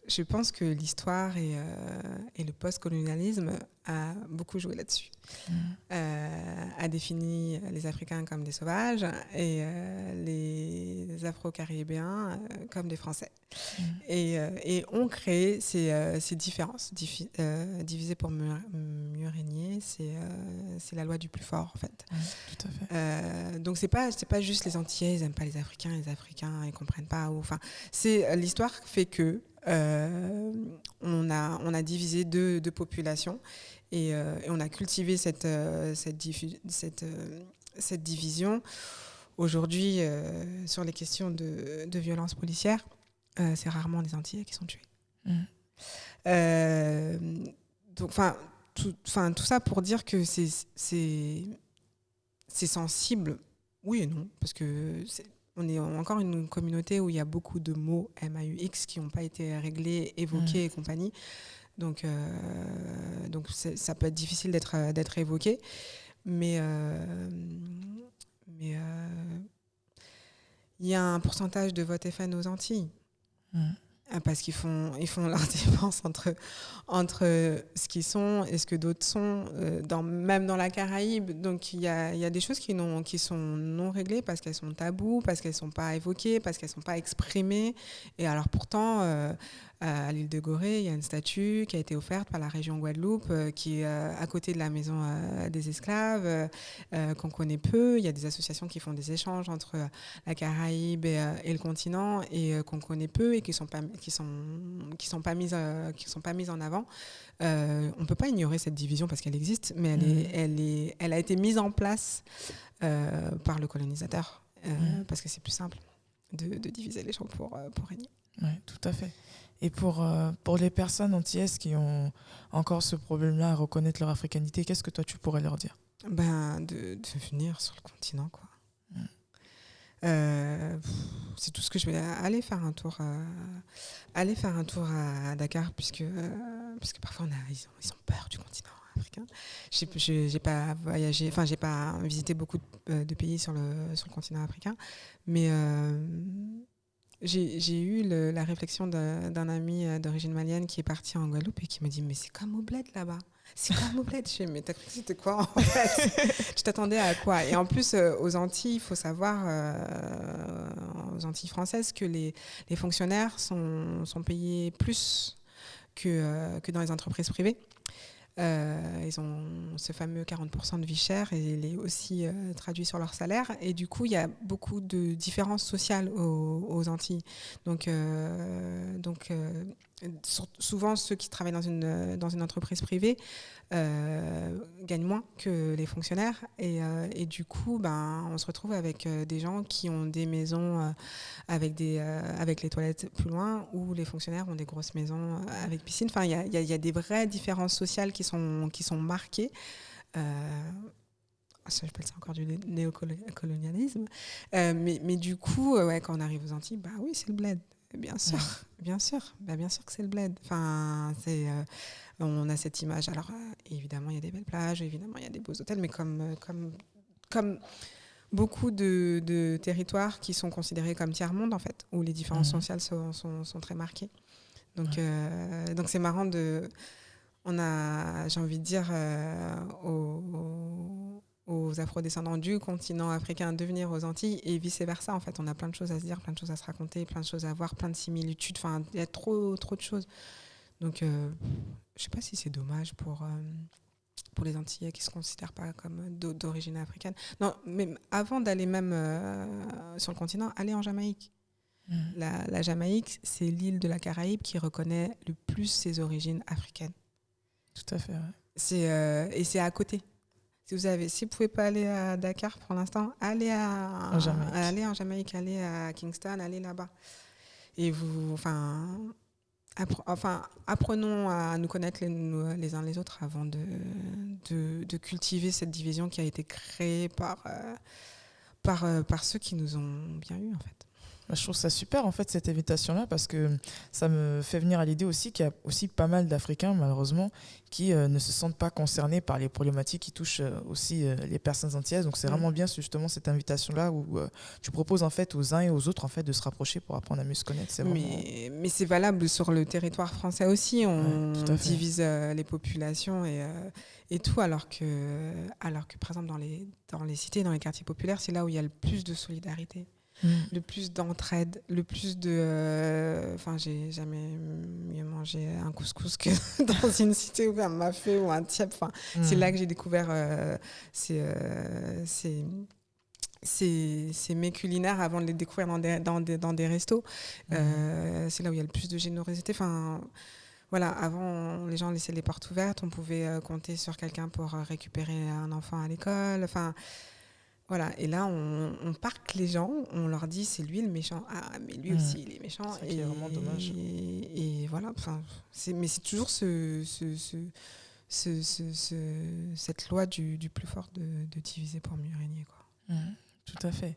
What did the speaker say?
Je pense que l'histoire et le post-colonialisme a beaucoup joué là-dessus. A défini les Africains comme des sauvages et les Afro-Caribéens comme des Français. Et ont créé ces différences. Diviser pour mieux régner, c'est la loi du plus fort, en fait. Tout à fait. Donc c'est pas juste les Antillais, ils n'aiment pas les Africains ils comprennent pas. Enfin, l'histoire fait que on a divisé deux populations et on a cultivé cette division. Aujourd'hui, sur les questions de violence policière, c'est rarement les Antillais qui sont tués. Donc, tout ça pour dire que c'est sensible, oui et non, parce que on est encore une communauté où il y a beaucoup de mots MAUX qui n'ont pas été réglés, évoqués et compagnie. Donc ça peut être difficile d'être évoqué. Mais il y a un pourcentage de vote FN aux Antilles. Parce qu'ils font leur défense entre ce qu'ils sont et ce que d'autres sont, même dans la Caraïbe. Donc il y a des choses qui sont non réglées parce qu'elles sont tabous, parce qu'elles ne sont pas évoquées, parce qu'elles ne sont pas exprimées. Et alors pourtant, à l'île de Gorée, il y a une statue qui a été offerte par la région Guadeloupe, qui est à côté de la maison des esclaves, qu'on connaît peu. Il y a des associations qui font des échanges entre la Caraïbe et le continent et qu'on connaît peu et qui sont pas mises en avant. On peut pas ignorer cette division parce qu'elle existe, mais elle a été mise en place par le colonisateur parce que c'est plus simple de diviser les gens pour régner. Oui, tout à fait. Et pour les personnes antillaises qui ont encore ce problème-là à reconnaître leur africanité, qu'est-ce que toi tu pourrais leur dire ? De venir sur le continent, quoi. C'est tout ce que je vais aller faire un tour à Dakar puisque parfois ils ont peur du continent africain. J'ai pas voyagé, enfin j'ai pas visité beaucoup de pays sur le continent africain, mais j'ai eu la réflexion d'un ami d'origine malienne qui est parti en Guadeloupe et qui me dit mais c'est comme au bled là-bas. C'est comme au bled. Je fais, mais t'as cru que c'était quoi en fait? Tu t'attendais à quoi? Et en plus, aux Antilles, il faut savoir, aux Antilles françaises, que les fonctionnaires sont payés plus que dans les entreprises privées. Ils ont ce fameux 40% de vie chère et il est aussi traduit sur leur salaire. Et du coup, il y a beaucoup de différences sociales aux Antilles. Donc souvent, ceux qui travaillent dans une entreprise privée gagnent moins que les fonctionnaires. Et du coup, on se retrouve avec des gens qui ont des maisons avec les toilettes plus loin, ou les fonctionnaires ont des grosses maisons avec piscine. Enfin, il y a des vraies différences sociales qui sont marquées. Ça, j'appelle ça encore du néocolonialisme. Mais du coup, quand on arrive aux Antilles, oui, c'est le bled. Bien sûr, bien sûr que c'est le bled. Enfin, on a cette image. Alors, évidemment, il y a des belles plages, évidemment, il y a des beaux hôtels, mais comme beaucoup de territoires qui sont considérés comme tiers-monde, en fait, où les différences sociales sont très marquées. Donc c'est marrant j'ai envie de dire, aux afrodescendants du continent africain de venir aux Antilles et vice-versa. En fait, on a plein de choses à se dire, plein de choses à se raconter, plein de choses à voir, plein de similitudes. Enfin, il y a trop de choses. Donc, je sais pas si c'est dommage pour les Antillais qui se considèrent pas comme d'origine africaine. Non, mais avant d'aller même sur le continent, aller en Jamaïque. La Jamaïque, c'est l'île de la Caraïbe qui reconnaît le plus ses origines africaines. Tout à fait, ouais. Et c'est à côté. Si vous pouvez pas aller à Dakar pour l'instant, allez en Jamaïque, allez à Kingston, allez là-bas. Et apprenons à nous connaître les uns les autres avant de cultiver cette division qui a été créée par ceux qui nous ont bien eu, en fait. Je trouve ça super en fait cette invitation-là parce que ça me fait venir à l'idée aussi qu'il y a aussi pas mal d'Africains malheureusement qui ne se sentent pas concernés par les problématiques qui touchent aussi les personnes antillaises. Donc c'est vraiment bien justement cette invitation-là où tu proposes en fait aux uns et aux autres en fait de se rapprocher pour apprendre à mieux se connaître. C'est vraiment... Mais c'est valable sur le territoire français aussi. On divise les populations et tout, alors que par exemple dans les cités, dans les quartiers populaires, c'est là où il y a le plus de solidarité. Le plus d'entraide, le plus de... Enfin, j'ai jamais mieux mangé un couscous que dans une cité ou un mafé ou un tiep. Enfin, c'est là que j'ai découvert ces mets culinaires avant de les découvrir dans des restos. C'est là où il y a le plus de générosité. Enfin, voilà, avant, les gens laissaient les portes ouvertes. On pouvait compter sur quelqu'un pour récupérer un enfant à l'école. Enfin... Voilà, et là, on parque les gens, on leur dit c'est lui le méchant. Ah, mais lui aussi, il est méchant. C'est ça qui est vraiment dommage. Et voilà, mais c'est toujours cette loi du plus fort de diviser pour mieux régner, quoi. Tout à fait.